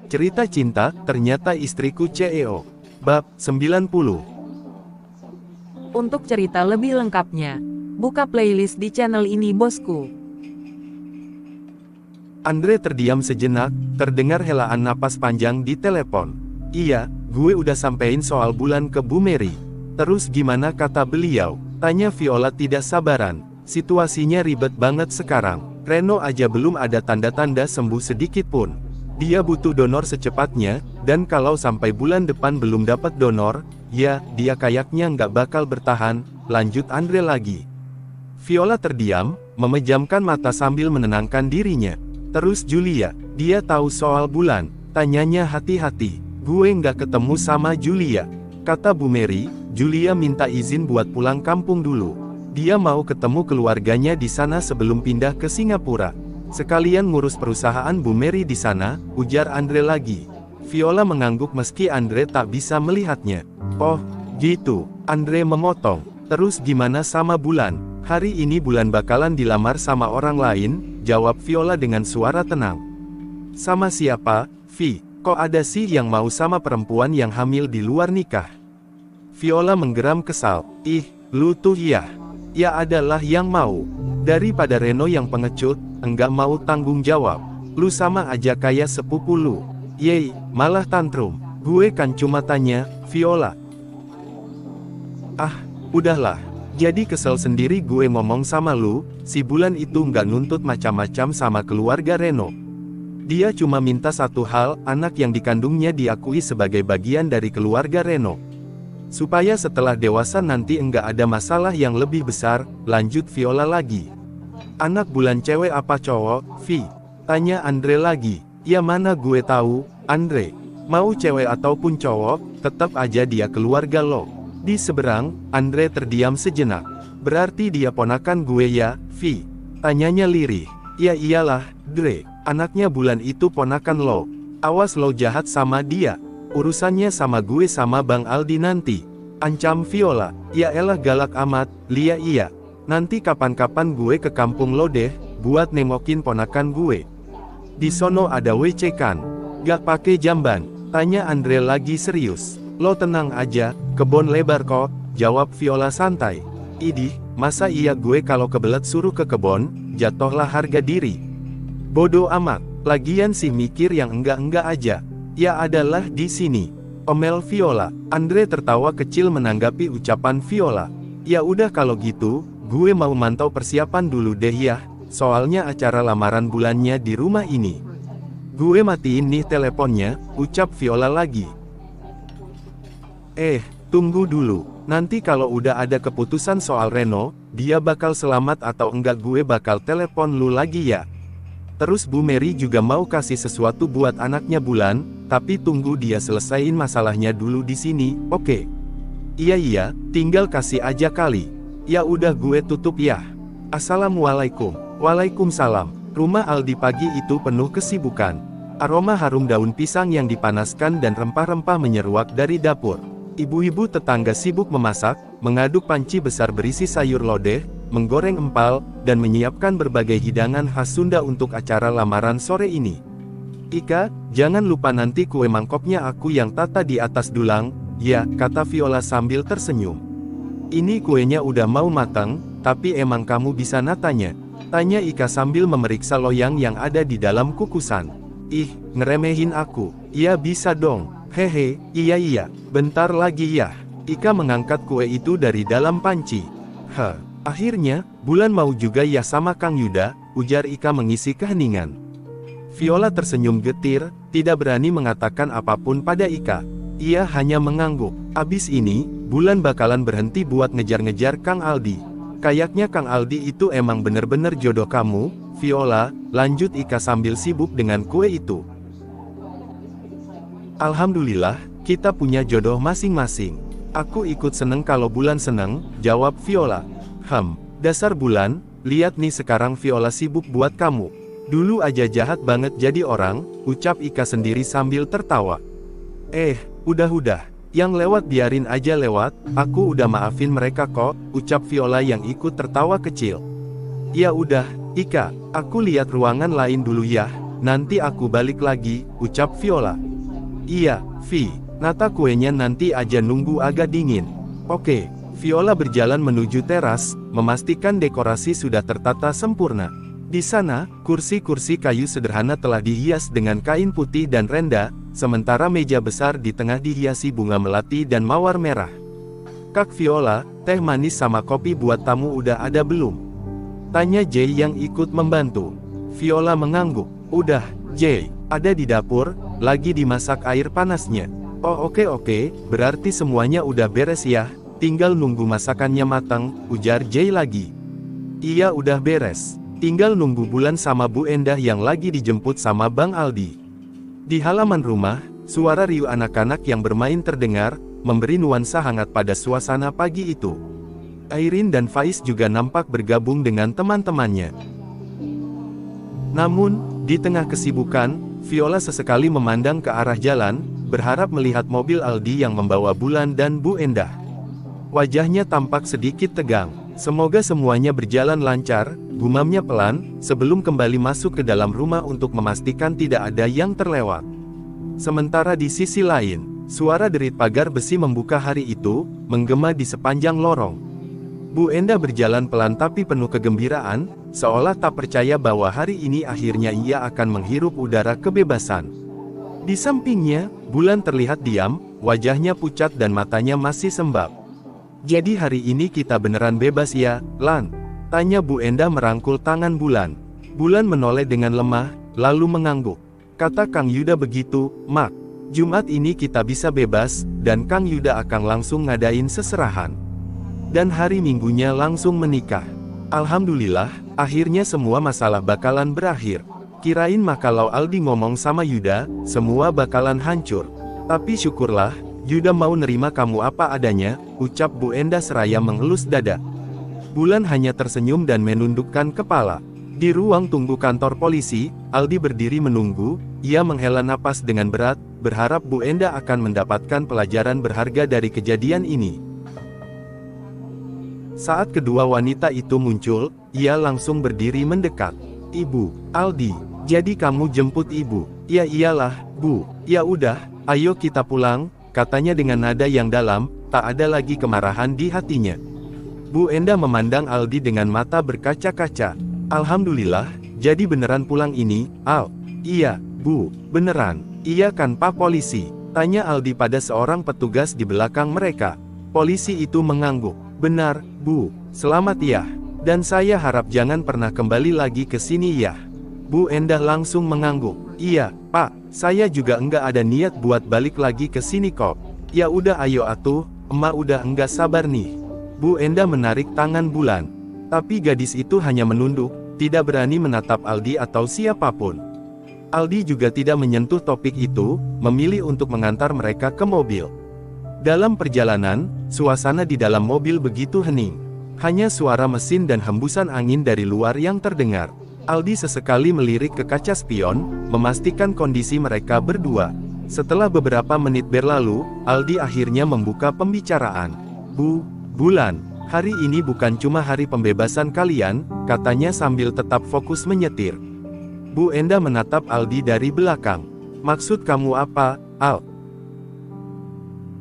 Cerita cinta, ternyata istriku CEO. Bab 90. Untuk cerita lebih lengkapnya, buka playlist di channel ini bosku. Andre terdiam sejenak, terdengar helaan napas panjang di telepon. Iya, gue udah sampein soal bulan ke Bu Mary. Terus gimana kata beliau? Tanya Viola tidak sabaran. Situasinya ribet banget sekarang. Reno aja belum ada tanda-tanda sembuh sedikit pun. Dia butuh donor secepatnya, dan kalau sampai bulan depan belum dapat donor, ya, dia kayaknya nggak bakal bertahan, lanjut Andre lagi. Viola terdiam, memejamkan mata sambil menenangkan dirinya. Terus Julia, dia tahu soal bulan, tanyanya hati-hati. Gue nggak ketemu sama Julia. Kata Bu Mary, Julia minta izin buat pulang kampung dulu. Dia mau ketemu keluarganya di sana sebelum pindah ke Singapura. Sekalian ngurus perusahaan Bu Mary di sana, ujar Andre lagi. Viola mengangguk meski Andre tak bisa melihatnya. Oh, gitu, Andre memotong. Terus gimana sama Bulan? Hari ini Bulan bakalan dilamar sama orang lain, jawab Viola dengan suara tenang. Sama siapa, Vi? Kok ada sih yang mau sama perempuan yang hamil di luar nikah? Viola menggeram kesal. Ih, lu tuh ya. Ya adalah yang mau. Daripada Reno yang pengecut, enggak mau tanggung jawab. Lu sama aja kayak sepupu lu. Yeay, malah tantrum. Gue kan cuma tanya, Viola. Ah, udahlah. Jadi kesel sendiri gue ngomong sama lu, si Bulan itu nggak nuntut macam-macam sama keluarga Reno. Dia cuma minta satu hal, anak yang dikandungnya diakui sebagai bagian dari keluarga Reno. Supaya setelah dewasa nanti enggak ada masalah yang lebih besar, lanjut Viola lagi. Anak Bulan cewek apa cowok, Vi? Tanya Andre lagi. Ya mana gue tahu, Andre. Mau cewek ataupun cowok, tetap aja dia keluarga lo. Di seberang, Andre terdiam sejenak. Berarti dia ponakan gue ya, Vi? Tanyanya lirih. Ya iyalah, Dre. Anaknya Bulan itu ponakan lo. Awas lo jahat sama dia. Urusannya sama gue sama Bang Aldi nanti. Ancam Viola. Ya elah galak amat, Lia iya. Nanti kapan-kapan gue ke kampung lo deh, buat nengokin ponakan gue. Di sono ada WC kan? Gak pake jamban? Tanya Andre lagi serius. Lo tenang aja, kebon lebar kok, jawab Viola santai. Idih, masa iya gue kalau kebelet suruh ke kebon, jatuhlah harga diri. Bodoh amat, lagian sih mikir yang enggak-enggak aja. Ya adalah di sini. Omel Viola. Andre tertawa kecil menanggapi ucapan Viola. Ya udah kalau gitu, gue mau mantau persiapan dulu deh ya. Soalnya acara lamaran bulannya di rumah ini. Gue matiin nih teleponnya, ucap Viola lagi. Tunggu dulu. Nanti kalau udah ada keputusan soal Reno, dia bakal selamat atau enggak gue bakal telepon lu lagi ya. Terus Bu Mary juga mau kasih sesuatu buat anaknya Bulan, tapi tunggu dia selesain masalahnya dulu di sini, oke? Iya, tinggal kasih aja kali. Ya udah gue tutup ya. Assalamualaikum. Waalaikumsalam. Rumah Aldi pagi itu penuh kesibukan. Aroma harum daun pisang yang dipanaskan dan rempah-rempah menyeruak dari dapur. Ibu-ibu tetangga sibuk memasak, mengaduk panci besar berisi sayur lodeh, menggoreng empal, dan menyiapkan berbagai hidangan khas Sunda untuk acara lamaran sore ini. Ika, jangan lupa nanti kue mangkoknya aku yang tata di atas dulang, ya, kata Viola sambil tersenyum. Ini kuenya udah mau matang, tapi emang kamu bisa natanya? Tanya Ika sambil memeriksa loyang yang ada di dalam kukusan. Ih, ngeremehin aku. Ya bisa dong. Hehe, iya, bentar lagi ya. Ika mengangkat kue itu dari dalam panci. Akhirnya, Bulan mau juga ya sama Kang Yuda, ujar Ika mengisi keheningan. Viola tersenyum getir, tidak berani mengatakan apapun pada Ika. Ia hanya mengangguk. Abis ini, Bulan bakalan berhenti buat ngejar-ngejar Kang Aldi. Kayaknya Kang Aldi itu emang bener-bener jodoh kamu, Viola, lanjut Ika sambil sibuk dengan kue itu. Alhamdulillah, kita punya jodoh masing-masing. Aku ikut seneng kalau Bulan seneng, jawab Viola. Dasar Bulan, lihat nih sekarang Viola sibuk buat kamu. Dulu aja jahat banget jadi orang, ucap Ika sendiri sambil tertawa. Udah, yang lewat biarin aja lewat, aku udah maafin mereka kok, ucap Viola yang ikut tertawa kecil. Ya udah, Ika, aku lihat ruangan lain dulu ya, nanti aku balik lagi, ucap Viola. Iya, Vi, nata kuenya nanti aja nunggu agak dingin. Oke, Viola berjalan menuju teras, memastikan dekorasi sudah tertata sempurna. Di sana, kursi-kursi kayu sederhana telah dihias dengan kain putih dan renda, sementara meja besar di tengah dihiasi bunga melati dan mawar merah. Kak Viola, teh manis sama kopi buat tamu udah ada belum? Tanya Jay yang ikut membantu. Viola mengangguk. Udah, Jay, ada di dapur, lagi dimasak air panasnya. Oh oke, berarti semuanya udah beres ya, tinggal nunggu masakannya matang, ujar Jay lagi. Iya udah beres. Tinggal nunggu Bulan sama Bu Endah yang lagi dijemput sama Bang Aldi. Di halaman rumah, suara riuh anak-anak yang bermain terdengar, memberi nuansa hangat pada suasana pagi itu. Airin dan Faiz juga nampak bergabung dengan teman-temannya. Namun, di tengah kesibukan, Viola sesekali memandang ke arah jalan, berharap melihat mobil Aldi yang membawa Bulan dan Bu Endah. Wajahnya tampak sedikit tegang. Semoga semuanya berjalan lancar, gumamnya pelan, sebelum kembali masuk ke dalam rumah untuk memastikan tidak ada yang terlewat. Sementara di sisi lain, suara derit pagar besi membuka hari itu, menggema di sepanjang lorong. Bu Endah berjalan pelan tapi penuh kegembiraan, seolah tak percaya bahwa hari ini akhirnya ia akan menghirup udara kebebasan. Di sampingnya, Bulan terlihat diam, wajahnya pucat dan matanya masih sembab. Jadi hari ini kita beneran bebas ya, Lan? Tanya Bu Endah merangkul tangan Bulan. Bulan menoleh dengan lemah, lalu mengangguk. Kata Kang Yuda begitu, Mak. Jumat ini kita bisa bebas, dan Kang Yuda akan langsung ngadain seserahan. Dan hari Minggunya langsung menikah. Alhamdulillah, akhirnya semua masalah bakalan berakhir. Kirain mah kalau Aldi ngomong sama Yuda, semua bakalan hancur. Tapi syukurlah, Yuda mau nerima kamu apa adanya, ucap Bu Endah seraya mengelus dada. Bulan hanya tersenyum dan menundukkan kepala. Di ruang tunggu kantor polisi, Aldi berdiri menunggu, ia menghela napas dengan berat, berharap Bu Endah akan mendapatkan pelajaran berharga dari kejadian ini. Saat kedua wanita itu muncul, ia langsung berdiri mendekat. Ibu, Aldi, jadi kamu jemput ibu? Ya iyalah, Bu. Ya udah, ayo kita pulang. Katanya dengan nada yang dalam, tak ada lagi kemarahan di hatinya. Bu Endah memandang Aldi dengan mata berkaca-kaca. Alhamdulillah, jadi beneran pulang ini, Al? Iya, Bu, beneran. Iya kan Pak Polisi? Tanya Aldi pada seorang petugas di belakang mereka. Polisi itu mengangguk. Benar, Bu, selamat ya. Dan saya harap jangan pernah kembali lagi ke sini ya. Bu Endah langsung mengangguk. Iya, Pak, saya juga enggak ada niat buat balik lagi ke sini kok. Ya udah ayo atuh, emak udah enggak sabar nih. Bu Endah menarik tangan Bulan. Tapi gadis itu hanya menunduk, tidak berani menatap Aldi atau siapapun. Aldi juga tidak menyentuh topik itu, memilih untuk mengantar mereka ke mobil. Dalam perjalanan, suasana di dalam mobil begitu hening. Hanya suara mesin dan hembusan angin dari luar yang terdengar. Aldi sesekali melirik ke kaca spion, memastikan kondisi mereka berdua. Setelah beberapa menit berlalu, Aldi akhirnya membuka pembicaraan. Bulan, hari ini bukan cuma hari pembebasan kalian, katanya sambil tetap fokus menyetir. Bu Endah menatap Aldi dari belakang. Maksud kamu apa, Al?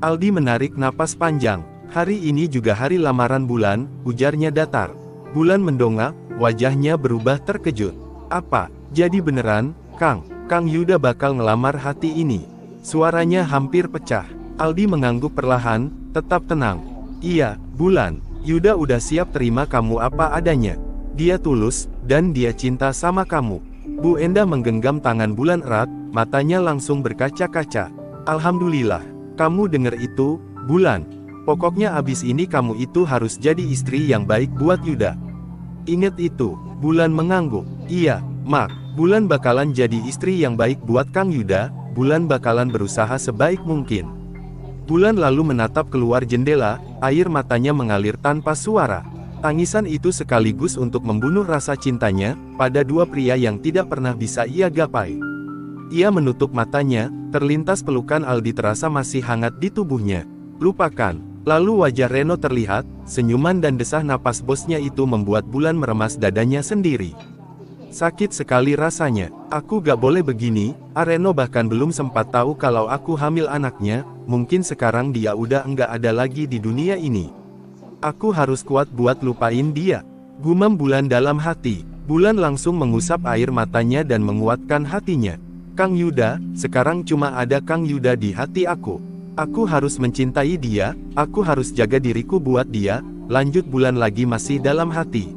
Aldi menarik napas panjang. Hari ini juga hari lamaran Bulan, ujarnya datar. Bulan mendongak, wajahnya berubah terkejut. Apa, jadi beneran, Kang Yuda bakal ngelamar hati ini? Suaranya hampir pecah. Aldi mengangguk perlahan, tetap tenang. Iya, Bulan, Yuda udah siap terima kamu apa adanya. Dia tulus, dan dia cinta sama kamu. Bu Endah menggenggam tangan Bulan erat, matanya langsung berkaca-kaca. Alhamdulillah, kamu denger itu, Bulan. Pokoknya abis ini kamu itu harus jadi istri yang baik buat Yuda. Ingat itu, Bulan mengangguk. Iya, Mak, Bulan bakalan jadi istri yang baik buat Kang Yuda, Bulan bakalan berusaha sebaik mungkin. Bulan lalu menatap keluar jendela, air matanya mengalir tanpa suara. Tangisan itu sekaligus untuk membunuh rasa cintanya, pada dua pria yang tidak pernah bisa ia gapai. Ia menutup matanya, terlintas pelukan Aldi terasa masih hangat di tubuhnya. Lupakan. Lalu wajah Reno terlihat, senyuman dan desah napas bosnya itu membuat Bulan meremas dadanya sendiri. Sakit sekali rasanya. Aku gak boleh begini. Areno bahkan belum sempat tahu kalau aku hamil anaknya. Mungkin sekarang dia udah nggak ada lagi di dunia ini. Aku harus kuat buat lupain dia. Gumam Bulan dalam hati. Bulan langsung mengusap air matanya dan menguatkan hatinya. Kang Yuda, sekarang cuma ada Kang Yuda di hati aku. Aku harus mencintai dia, aku harus jaga diriku buat dia. Lanjut Bulan lagi masih dalam hati.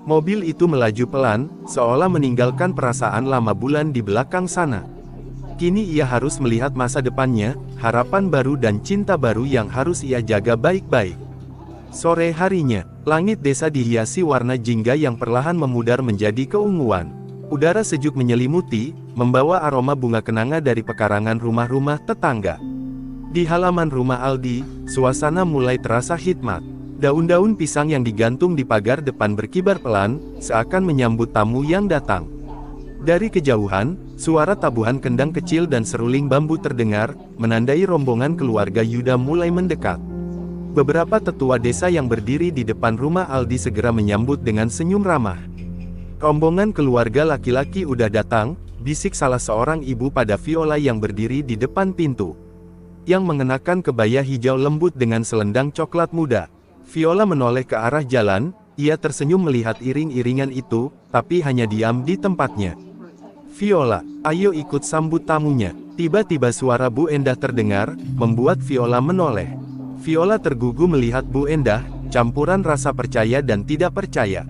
Mobil itu melaju pelan, seolah meninggalkan perasaan lama Bulan di belakang sana. Kini ia harus melihat masa depannya, harapan baru dan cinta baru yang harus ia jaga baik-baik. Sore harinya, langit desa dihiasi warna jingga yang perlahan memudar menjadi keunguan. Udara sejuk menyelimuti, membawa aroma bunga kenanga dari pekarangan rumah-rumah tetangga. Di halaman rumah Aldi, suasana mulai terasa hikmat. Daun-daun pisang yang digantung di pagar depan berkibar pelan, seakan menyambut tamu yang datang. Dari kejauhan, suara tabuhan kendang kecil dan seruling bambu terdengar, menandai rombongan keluarga Yuda mulai mendekat. Beberapa tetua desa yang berdiri di depan rumah Aldi segera menyambut dengan senyum ramah. Rombongan keluarga laki-laki udah datang, bisik salah seorang ibu pada Viola yang berdiri di depan pintu. Yang mengenakan kebaya hijau lembut dengan selendang coklat muda. Viola menoleh ke arah jalan, ia tersenyum melihat iring-iringan itu, tapi hanya diam di tempatnya. Viola, ayo ikut sambut tamunya. Tiba-tiba suara Bu Endah terdengar, membuat Viola menoleh. Viola tergugu melihat Bu Endah, campuran rasa percaya dan tidak percaya.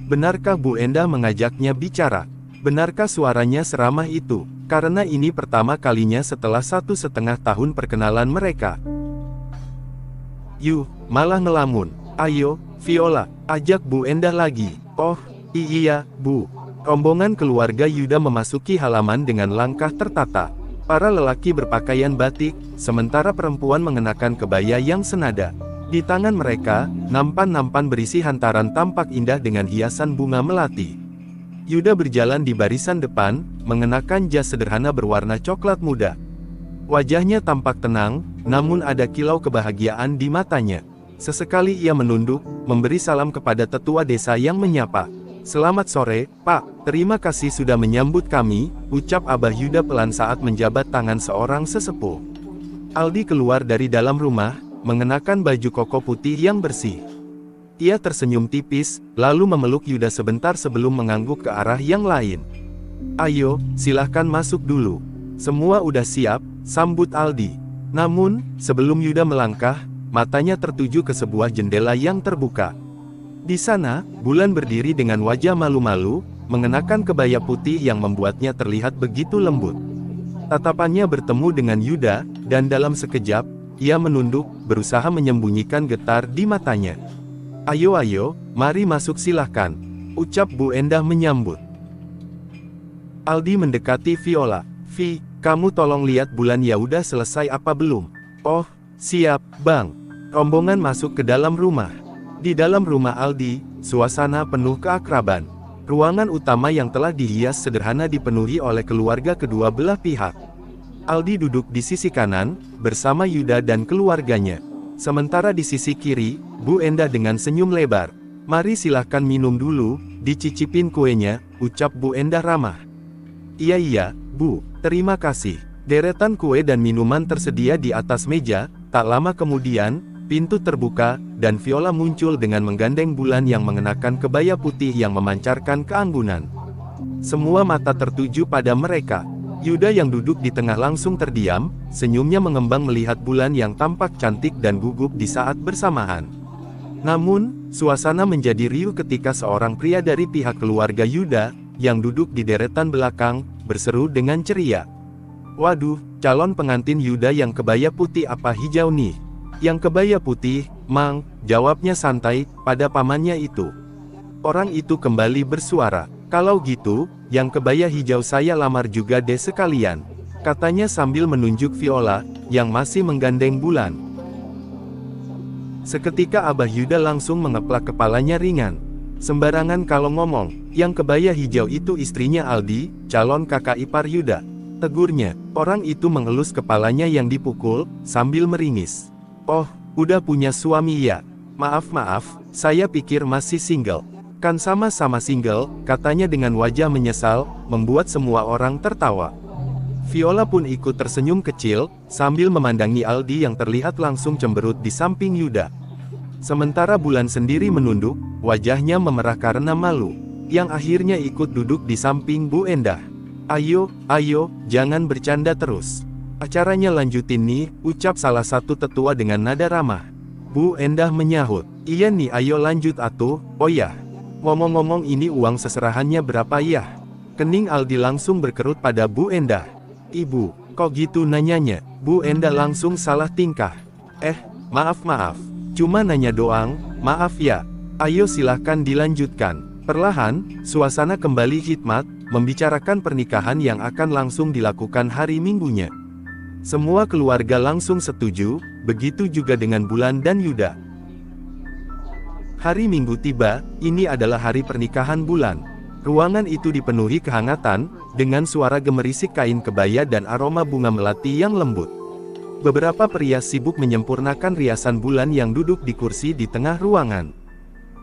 Benarkah Bu Endah mengajaknya bicara? Benarkah suaranya seramah itu? Karena ini pertama kalinya setelah 1,5 tahun perkenalan mereka. Yuh, malah ngelamun. Ayo, Viola, ajak Bu Endah lagi. Oh, iya, Bu. Rombongan keluarga Yuda memasuki halaman dengan langkah tertata. Para lelaki berpakaian batik, sementara perempuan mengenakan kebaya yang senada. Di tangan mereka, nampan-nampan berisi hantaran tampak indah dengan hiasan bunga melati. Yuda berjalan di barisan depan, mengenakan jas sederhana berwarna coklat muda. Wajahnya tampak tenang, namun ada kilau kebahagiaan di matanya. Sesekali ia menunduk, memberi salam kepada tetua desa yang menyapa. Selamat sore, Pak. Terima kasih sudah menyambut kami, ucap Abah Yuda pelan saat menjabat tangan seorang sesepuh. Aldi keluar dari dalam rumah, mengenakan baju koko putih yang bersih. Ia tersenyum tipis, lalu memeluk Yuda sebentar sebelum mengangguk ke arah yang lain. Ayo, silahkan masuk dulu. Semua udah siap, sambut Aldi. Namun, sebelum Yuda melangkah, matanya tertuju ke sebuah jendela yang terbuka. Di sana, Bulan berdiri dengan wajah malu-malu, mengenakan kebaya putih yang membuatnya terlihat begitu lembut. Tatapannya bertemu dengan Yuda, dan dalam sekejap, ia menunduk, berusaha menyembunyikan getar di matanya. Ayo, mari masuk silahkan, ucap Bu Endah menyambut. Aldi mendekati Viola. Vi, kamu tolong lihat Bulan ya udah selesai apa belum? Oh, siap, Bang. Rombongan masuk ke dalam rumah. Di dalam rumah Aldi, suasana penuh keakraban. Ruangan utama yang telah dihias sederhana dipenuhi oleh keluarga kedua belah pihak. Aldi duduk di sisi kanan, bersama Yuda dan keluarganya. Sementara di sisi kiri, Bu Endah dengan senyum lebar. Mari silahkan minum dulu, dicicipin kuenya, ucap Bu Endah ramah. Iya, Bu, terima kasih. Deretan kue dan minuman tersedia di atas meja. Tak lama kemudian, pintu terbuka, dan Viola muncul dengan menggandeng Bulan yang mengenakan kebaya putih yang memancarkan keanggunan. Semua mata tertuju pada mereka. Yuda yang duduk di tengah langsung terdiam, senyumnya mengembang melihat Bulan yang tampak cantik dan gugup di saat bersamaan. Namun, suasana menjadi riuh ketika seorang pria dari pihak keluarga Yuda, yang duduk di deretan belakang, berseru dengan ceria. Waduh, calon pengantin Yuda yang kebaya putih apa hijau nih? Yang kebaya putih, Mang, jawabnya santai, pada pamannya itu. Orang itu kembali bersuara. Kalau gitu, yang kebaya hijau saya lamar juga deh sekalian, katanya sambil menunjuk Viola, yang masih menggandeng Bulan. Seketika Abah Yuda langsung mengeplak kepalanya ringan. Sembarangan kalau ngomong, yang kebaya hijau itu istrinya Aldi, calon kakak ipar Yuda. Tegurnya, orang itu mengelus kepalanya yang dipukul, sambil meringis. Oh, udah punya suami ya? Maaf, saya pikir masih single. Akan sama-sama single, katanya dengan wajah menyesal, membuat semua orang tertawa. Viola pun ikut tersenyum kecil, sambil memandangi Aldi yang terlihat langsung cemberut di samping Yuda. Sementara Bulan sendiri menunduk, wajahnya memerah karena malu, yang akhirnya ikut duduk di samping Bu Endah. Ayo, jangan bercanda terus. Acaranya lanjutin nih, ucap salah satu tetua dengan nada ramah. Bu Endah menyahut, iya nih ayo lanjut atuh, oh ya. Ngomong-ngomong ini uang seserahannya berapa ya? Kening Aldi langsung berkerut pada Bu Endah. Ibu, kok gitu nanyanya? Bu Endah langsung salah tingkah. Maaf. Cuma nanya doang, maaf ya. Ayo silahkan dilanjutkan. Perlahan, suasana kembali hikmat, membicarakan pernikahan yang akan langsung dilakukan hari Minggunya. Semua keluarga langsung setuju, begitu juga dengan Bulan dan Yuda. Hari Minggu tiba, ini adalah hari pernikahan Bulan. Ruangan itu dipenuhi kehangatan, dengan suara gemerisik kain kebaya dan aroma bunga melati yang lembut. Beberapa pria sibuk menyempurnakan riasan Bulan yang duduk di kursi di tengah ruangan.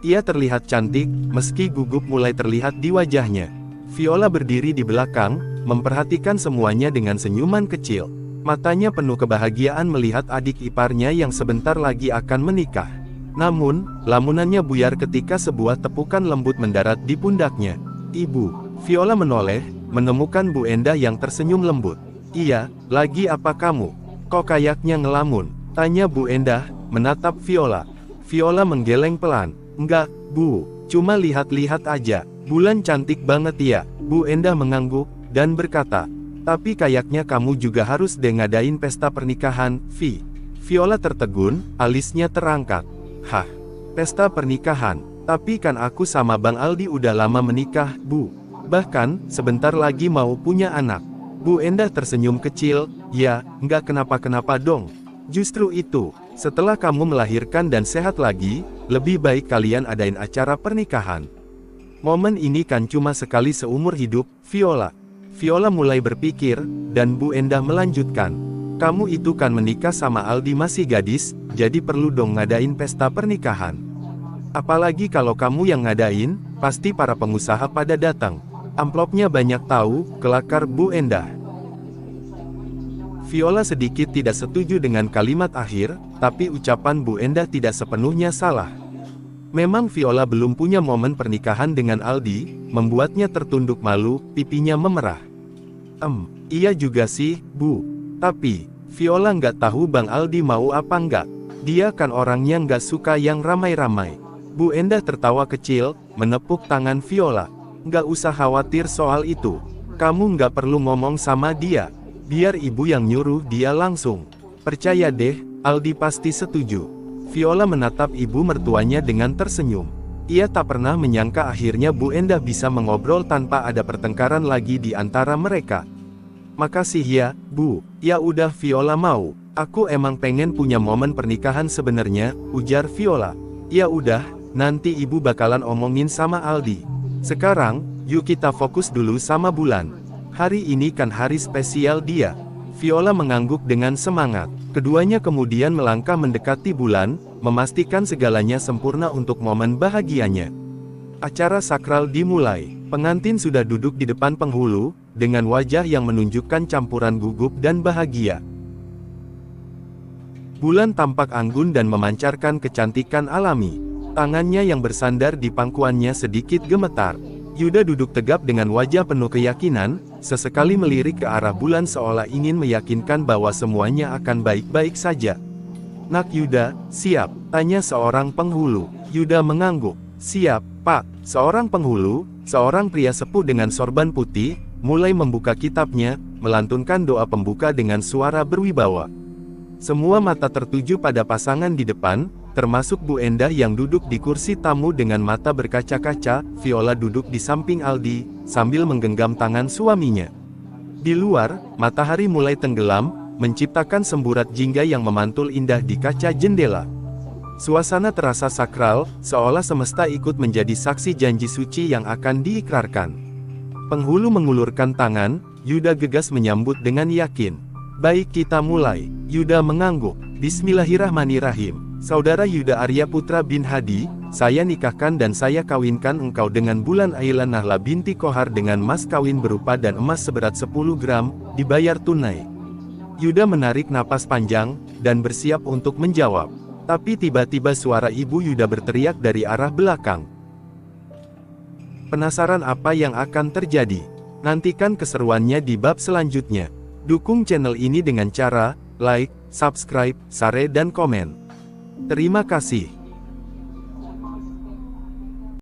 Ia terlihat cantik, meski gugup mulai terlihat di wajahnya. Viola berdiri di belakang, memperhatikan semuanya dengan senyuman kecil. Matanya penuh kebahagiaan melihat adik iparnya yang sebentar lagi akan menikah. Namun, lamunannya buyar ketika sebuah tepukan lembut mendarat di pundaknya. Ibu, Viola menoleh, menemukan Bu Endah yang tersenyum lembut. Iya, lagi apa kamu? Kok kayaknya ngelamun? Tanya Bu Endah, menatap Viola. Viola menggeleng pelan. Enggak, Bu, cuma lihat-lihat aja. Bulan cantik banget ya. Bu Endah mengangguk, dan berkata, tapi kayaknya kamu juga harus ngadain pesta pernikahan, Vi. Viola tertegun, alisnya terangkat. Hah, pesta pernikahan? Tapi kan aku sama Bang Aldi udah lama menikah, Bu. Bahkan, sebentar lagi mau punya anak. Bu Endah tersenyum kecil, ya, nggak kenapa-kenapa dong. Justru itu, setelah kamu melahirkan dan sehat lagi, lebih baik kalian adain acara pernikahan. Momen ini kan cuma sekali seumur hidup, Viola. Viola mulai berpikir, dan Bu Endah melanjutkan. Kamu itu kan menikah sama Aldi masih gadis, jadi perlu dong ngadain pesta pernikahan. Apalagi kalau kamu yang ngadain, pasti para pengusaha pada datang. Amplopnya banyak tahu, kelakar Bu Endah. Viola sedikit tidak setuju dengan kalimat akhir, tapi ucapan Bu Endah tidak sepenuhnya salah. Memang Viola belum punya momen pernikahan dengan Aldi, membuatnya tertunduk malu, pipinya memerah. Iya juga sih, Bu. Tapi, Viola nggak tahu Bang Aldi mau apa nggak. Dia kan orangnya nggak suka yang ramai-ramai. Bu Endah tertawa kecil, menepuk tangan Viola. Nggak usah khawatir soal itu. Kamu nggak perlu ngomong sama dia. Biar ibu yang nyuruh dia langsung. Percaya deh, Aldi pasti setuju. Viola menatap ibu mertuanya dengan tersenyum. Ia tak pernah menyangka akhirnya Bu Endah bisa mengobrol tanpa ada pertengkaran lagi di antara mereka. Makasih ya, Bu. Ya udah Viola mau. Aku emang pengen punya momen pernikahan sebenarnya, ujar Viola. Ya udah, nanti ibu bakalan omongin sama Aldi. Sekarang, yuk kita fokus dulu sama Bulan. Hari ini kan hari spesial dia. Viola mengangguk dengan semangat. Keduanya kemudian melangkah mendekati Bulan, memastikan segalanya sempurna untuk momen bahagianya. Acara sakral dimulai. Pengantin sudah duduk di depan penghulu, dengan wajah yang menunjukkan campuran gugup dan bahagia. Bulan tampak anggun dan memancarkan kecantikan alami. Tangannya yang bersandar di pangkuannya sedikit gemetar. Yuda duduk tegap dengan wajah penuh keyakinan, sesekali melirik ke arah Bulan seolah ingin meyakinkan bahwa semuanya akan baik-baik saja. Nak Yuda, siap? Tanya seorang penghulu. Yuda mengangguk. Siap, Pak. Seorang penghulu, seorang pria sepuh dengan sorban putih, mulai membuka kitabnya, melantunkan doa pembuka dengan suara berwibawa. Semua mata tertuju pada pasangan di depan, termasuk Bu Endah yang duduk di kursi tamu dengan mata berkaca-kaca. Viola duduk di samping Aldi, sambil menggenggam tangan suaminya. Di luar, matahari mulai tenggelam, menciptakan semburat jingga yang memantul indah di kaca jendela. Suasana terasa sakral, seolah semesta ikut menjadi saksi janji suci yang akan diikrarkan. Penghulu mengulurkan tangan, Yuda gegas menyambut dengan yakin. Baik kita mulai. Yuda mengangguk. Bismillahirrahmanirrahim. Saudara Yuda Arya Putra bin Hadi, saya nikahkan dan saya kawinkan engkau dengan Bulan Ayla Nahla binti Kohar dengan mas kawin berupa dan emas seberat 10 gram, dibayar tunai. Yuda menarik napas panjang, dan bersiap untuk menjawab. Tapi tiba-tiba suara ibu Yuda berteriak dari arah belakang. Penasaran apa yang akan terjadi? Nantikan keseruannya di bab selanjutnya. Dukung channel ini dengan cara like, subscribe, share dan komen. Terima kasih.